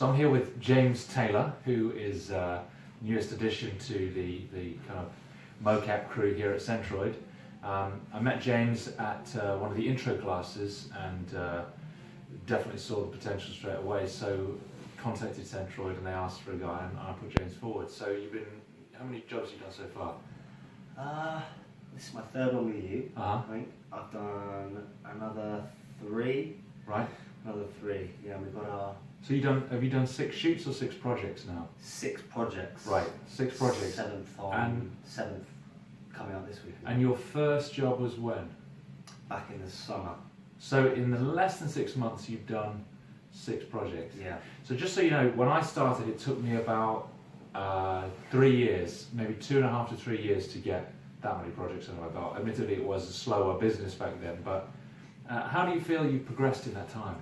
So I'm here with James Taylor, who is newest addition to the kind of mocap crew here at Centroid. I met James at one of the intro classes and definitely saw the potential straight away. So contacted Centroid and they asked for a guy, and I put James forward. So how many jobs have you done so far? This is my third one with you. Uh-huh. I think I've done another 3. Right. Another 3. Yeah, we've got our So have you done 6 shoots or 6 projects now? 6 projects. Right, 6 projects. 7th coming out this week. And your first job was when? Back in the summer. So in the less than 6 months you've done 6 projects. Yeah. So just so you know, when I started it took me about 3 years, maybe 2.5 to 3 years to get that many projects under my belt. Admittedly it was a slower business back then, but how do you feel you've progressed in that time?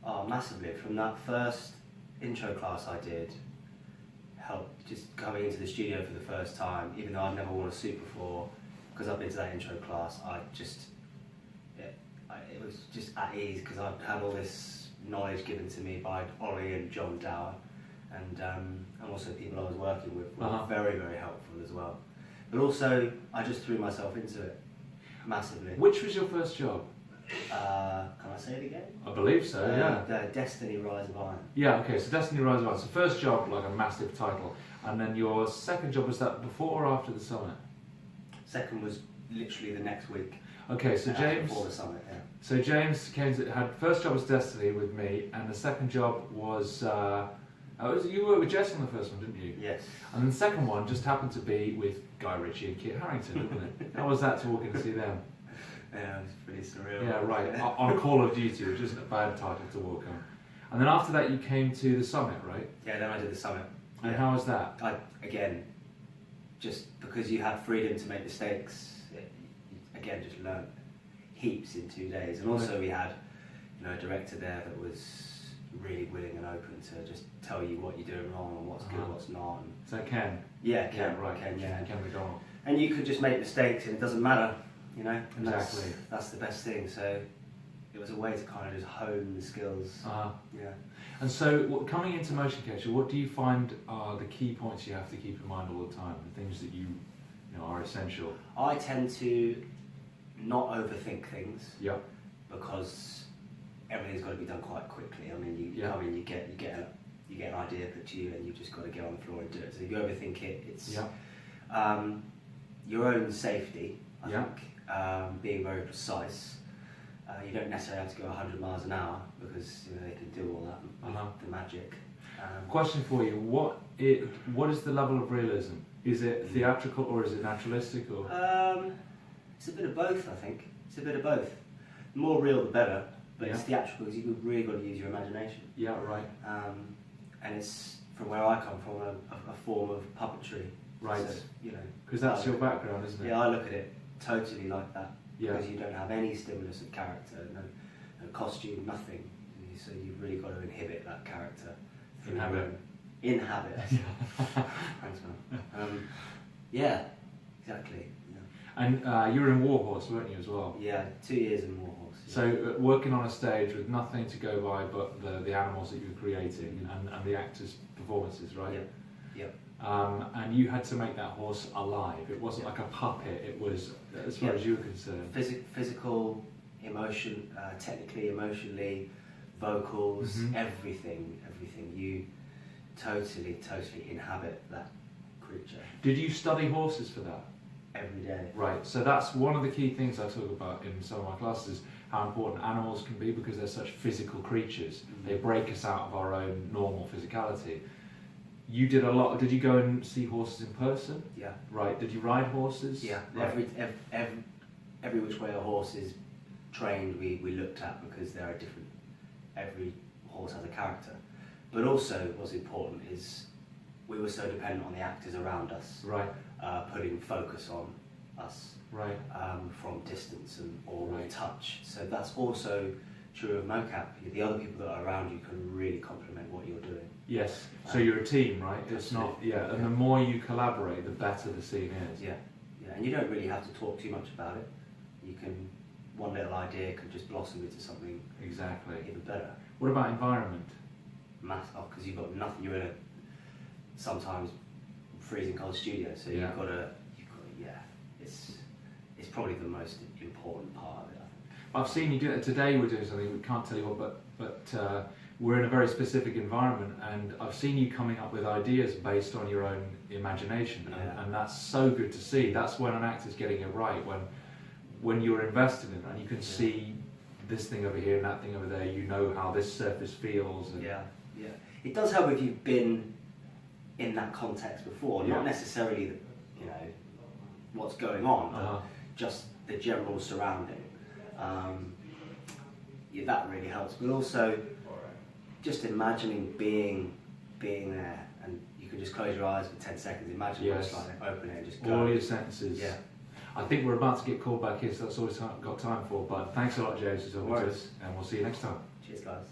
Oh, massively. From that first intro class I did, helped just coming into the studio for the first time, even though I'd never worn a suit before, because I've been to that intro class, it was just at ease because I'd had all this knowledge given to me by Ollie and John Dower, and also people I was working with were very, very helpful as well. But also, I just threw myself into it massively. Which was your first job? Can I say it again? I believe so, yeah. The Destiny Rise of Iron. Yeah, okay, so Destiny Rise of Iron. So first job, like a massive title. And then your second job, was that before or after the summit? Second was literally the next week. Okay, so James... Before the summit, yeah. So James had first job was Destiny with me, and the second job was... you worked with Jess on the first one, didn't you? Yes. And then the second one just happened to be with Guy Ritchie and Kit Harington, didn't it? How was that to walk in and see them? Yeah, it was pretty surreal. Yeah, right. On Call of Duty, which isn't a bad title to walk on. And then after that, you came to the summit, right? Yeah, then I did the summit. And how was that? Again, just because you had freedom to make mistakes, again, just learned heaps in 2 days. And also we had, a director there that was really willing and open to just tell you what you're doing wrong and what's good, what's not. And is that Ken? Yeah, Ken. Yeah, right. Ken, yeah. Ken McDonald. And you could just make mistakes and it doesn't matter, And Exactly. that's the best thing. So it was a way to kind of just hone the skills. Yeah. And so coming into motion capture, what do you find are the key points you have to keep in mind all the time, the things that you are essential? I tend to not overthink things. Yep. Because everything's got to be done quite quickly. I mean, you come in, you get an idea put to you, and you've just got to get on the floor and do it. So if you overthink it, it's your own safety. I think being very precise. You don't necessarily have to go 100 miles an hour because they can do all that, the magic. Question for you: what is the level of realism? Is it theatrical or is it naturalistic? Or it's a bit of both. I think it's a bit of both. The more real, the better. But it's theatrical because you've really got to use your imagination. Yeah, right. And it's, from where I come from, a form of puppetry. Right. So, because that's your background, isn't it? Yeah, I look at it totally like that. Yeah. Because you don't have any stimulus of character, no costume, nothing. So you've really got to inhibit that character. Inhabit. Thanks, man. Yeah, exactly. Yeah. And you were in Warhorse, weren't you, as well? Yeah, 2 years in Warhorse. Yeah. So working on a stage with nothing to go by but the animals that you were creating and the actors' performances, right? Yep. Yep. And you had to make that horse alive. It wasn't like a puppet. It was, as far as you were concerned, physical, emotion, technically, emotionally, vocals, everything. You totally inhabit that creature. Did you study horses for that? Every day. Right. So that's one of the key things I talk about in some of my classes. How important animals can be because they're such physical creatures. They break us out of our own normal physicality. You did a lot. Did you go and see horses in person? Yeah. Right. Did you ride horses? Yeah. Right. Every which way a horse is trained, we looked at because there are different. Every horse has a character, but also what's important is we were so dependent on the actors around us. Right. Putting focus on us. Right. From distance or touch. So that's also true of mocap. The other people that are around you can really complement what you're doing. Yes. So you're a team, right? It's not. Yeah. And the more you collaborate, the better the scene is. Yeah. Yeah. And you don't really have to talk too much about it. You can. One little idea can just blossom into something exactly even better. What about environment? because you've got nothing. You're in a sometimes freezing cold studio, so Yeah. you've got to, yeah. It's probably the most important part of it, I think. I've seen you do it today. We're doing something we can't tell you what, but we're in a very specific environment, and I've seen you coming up with ideas based on your own imagination, Yeah. and that's so good to see. That's when an actor's getting it right, when you're invested in it, and you can see this thing over here and that thing over there. You know how this surface feels. And Yeah. It does help if you've been in that context before, Yeah. not necessarily, what's going on, but Uh-huh. just the general surrounding. That really helps, but also just imagining being there, and you can just close your eyes for 10 seconds, imagine what it's Yes. like, open it and just go. All your senses. Yeah. I think we're about to get called back in, so that's all we've got time for. But thanks a lot, James, for talking to Worries. us, and we'll see you next time. Cheers, guys.